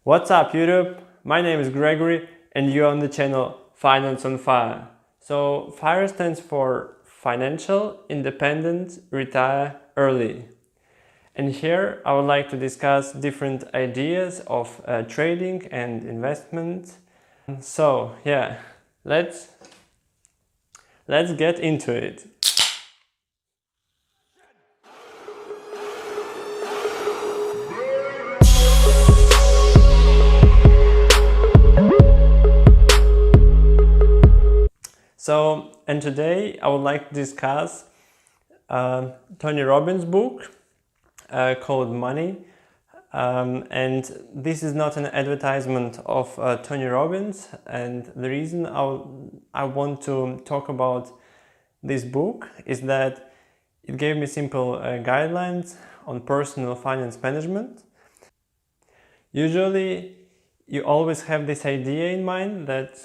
What's up YouTube? My name is Gregory and you're on the channel Finance on Fire. So FIRE stands for Financial Independent Retire Early. And here I would like to discuss different ideas of trading and investment. So yeah, let's get into it. And today I would like to discuss Tony Robbins' book called Money. And this is not an advertisement of Tony Robbins, and the reason I want to talk about this book is that it gave me simple guidelines on personal finance management. Usually you always have this idea in mind that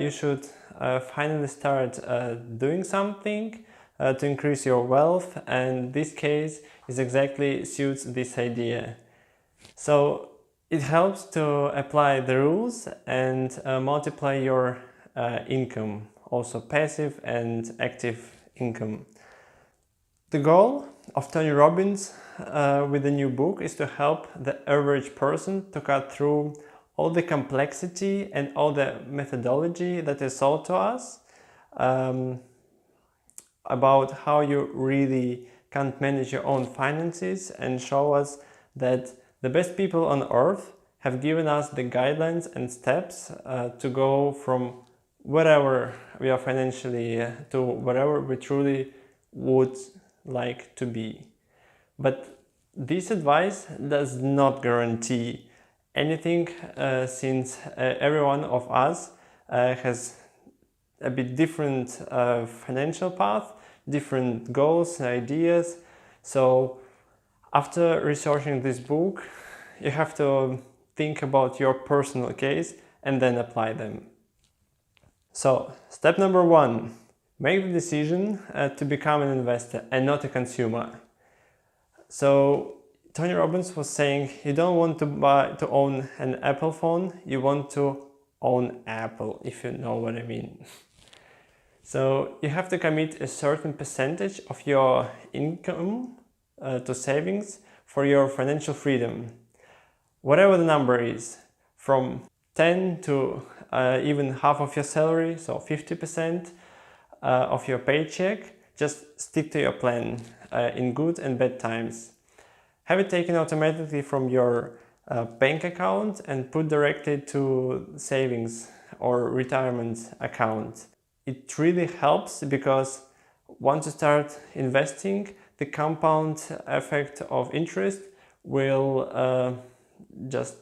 you should finally start doing something to increase your wealth, and this case is exactly suits this idea. So it helps to apply the rules and multiply your income, also passive and active income. The goal of Tony Robbins with the new book is to help the average person to cut through all the complexity and all the methodology that is sold to us about how you really can't manage your own finances, and show us that the best people on earth have given us the guidelines and steps to go from whatever we are financially to whatever we truly would like to be. But this advice does not guarantee anything since every one of us has a bit different financial path, different goals and ideas. So after researching this book, you have to think about your personal case and then apply them. So step number 1, make the decision to become an investor and not a consumer. So Tony Robbins was saying you don't want to own an Apple phone, you want to own Apple, if you know what I mean. So you have to commit a certain percentage of your income to savings for your financial freedom. Whatever the number is, from 10 to even half of your salary, so 50% of your paycheck, just stick to your plan in good and bad times. Have it taken automatically from your bank account and put directly to savings or retirement account. It really helps because once you start investing, the compound effect of interest will just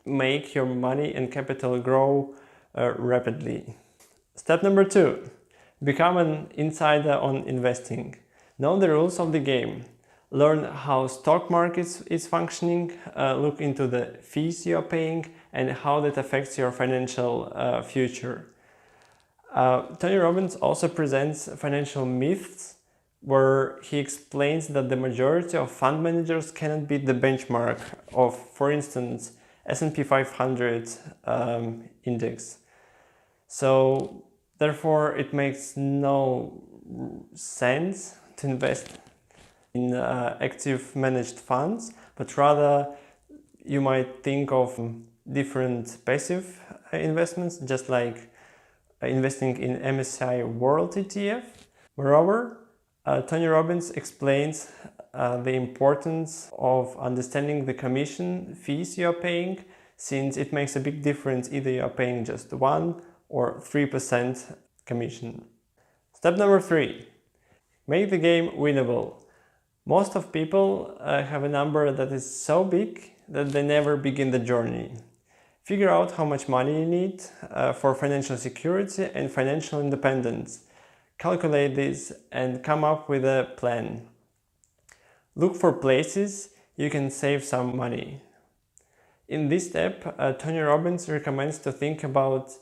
make your money and capital grow rapidly. Step number 2, become an insider on investing. Know the rules of the game. Learn how stock markets is functioning, look into the fees you're paying and how that affects your financial future. Tony Robbins also presents financial myths where he explains that the majority of fund managers cannot beat the benchmark of, for instance, S&P 500 index. So therefore it makes no sense to invest in active managed funds, but rather you might think of different passive investments, just like investing in MSCI World ETF. Moreover, Tony Robbins explains the importance of understanding the commission fees you are paying, since it makes a big difference either you are paying just 1 or 3% commission. Step number 3, make the game winnable. Most of people have a number that is so big that they never begin the journey. Figure out how much money you need for financial security and financial independence. Calculate this and come up with a plan. Look for places you can save some money. In this step, Tony Robbins recommends to think about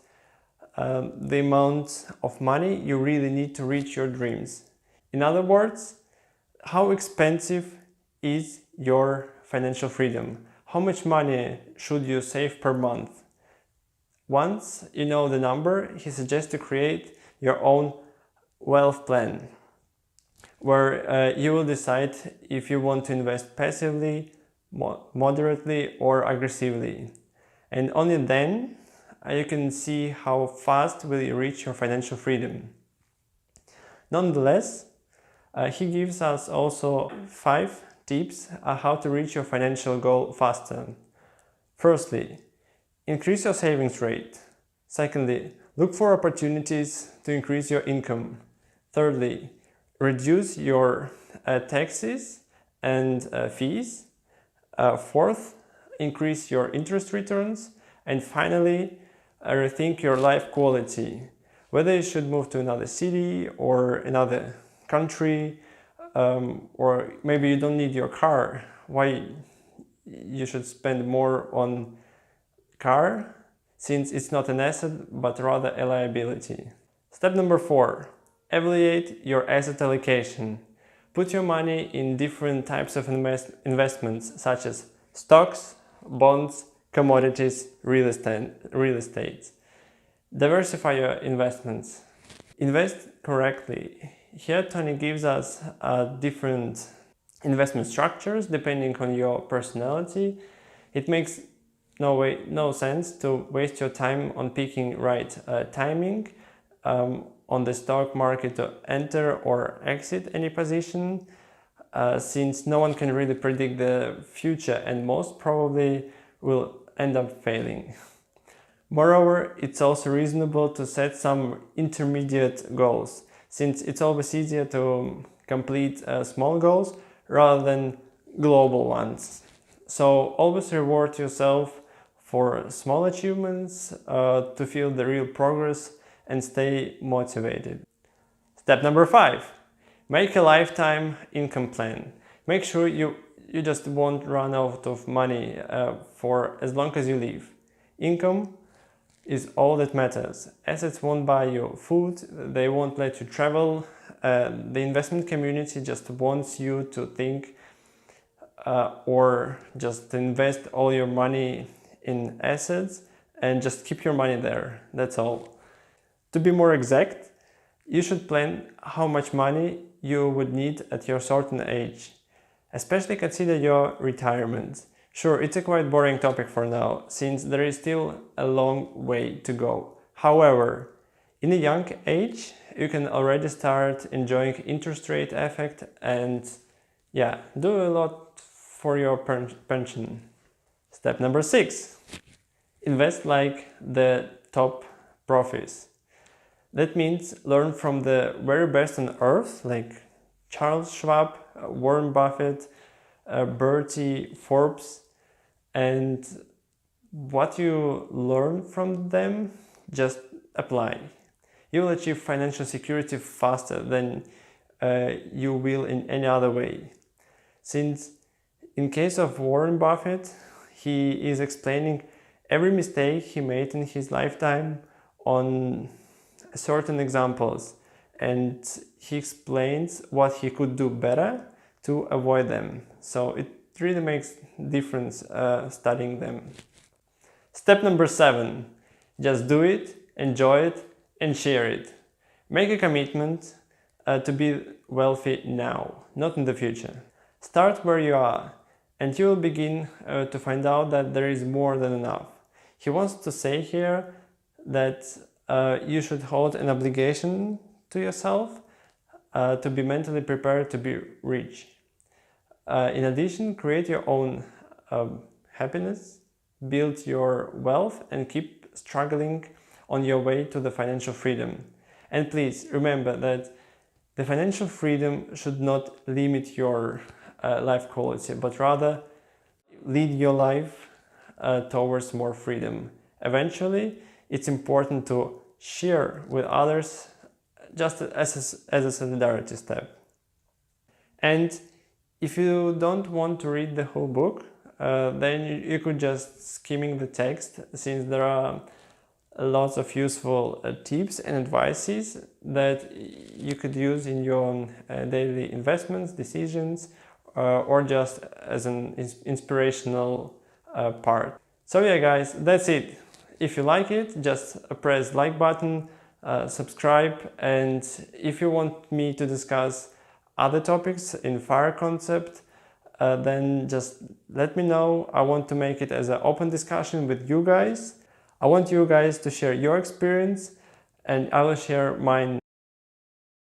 the amount of money you really need to reach your dreams. In other words, how expensive is your financial freedom? how much money should you save per month? Once you know the number, he suggests to create your own wealth plan, where you will decide if you want to invest passively, moderately, or aggressively. And only then you can see how fast will you reach your financial freedom. Nonetheless, he gives us also 5 tips how to reach your financial goal faster. Firstly, increase your savings rate. Secondly, look for opportunities to increase your income. Thirdly, reduce your taxes and fees. Fourth, increase your interest returns. And finally, rethink your life quality. Whether you should move to another city or another country, or maybe you don't need your car. Why you should spend more on car, since it's not an asset but rather a liability. Step number 4. Evaluate your asset allocation. Put your money in different types of investments such as stocks, bonds, commodities, real estate. Diversify your investments. Invest correctly. Here Tony gives us different investment structures depending on your personality. It makes no sense to waste your time on picking right timing on the stock market to enter or exit any position, since no one can really predict the future and most probably will end up failing. Moreover, it's also reasonable to set some intermediate goals, since it's always easier to complete small goals rather than global ones. So always reward yourself for small achievements to feel the real progress and stay motivated. Step number 5. Make a lifetime income plan. Make sure you just won't run out of money for as long as you live. Income is all that matters. Assets won't buy you food, they won't let you travel. The investment community just wants you to think or just invest all your money in assets and just keep your money there. That's all. To be more exact, you should plan how much money you would need at your certain age. Especially consider your retirement. Sure, it's a quite boring topic for now, since there is still a long way to go. However, in a young age, you can already start enjoying interest rate effect and do a lot for your pension. Step number 6. Invest like the top profis. That means learn from the very best on earth, like Charles Schwab, Warren Buffett, Bertie, Forbes, and what you learn from them, just apply. You will achieve financial security faster than you will in any other way. Since in case of Warren Buffett, he is explaining every mistake he made in his lifetime on certain examples, and he explains what he could do better to avoid them. So it really makes difference studying them. Step number 7. Just do it, enjoy it, and share it. Make a commitment to be wealthy now, not in the future. Start where you are, and you will begin to find out that there is more than enough. He wants to say here that you should hold an obligation to yourself to be mentally prepared to be rich. In addition, create your own happiness, build your wealth, and keep struggling on your way to the financial freedom. And please remember that the financial freedom should not limit your life quality, but rather lead your life towards more freedom. Eventually, it's important to share with others just as a solidarity step. And if you don't want to read the whole book, then you could just skimming the text, since there are lots of useful tips and advices that you could use in your daily investments, decisions, or just as an inspirational part. So yeah guys, that's it. If you like it, just press like button, subscribe, and if you want me to discuss other topics in FIRE concept, then just let me know. I want to make it as an open discussion with you guys. I want you guys to share your experience and I will share mine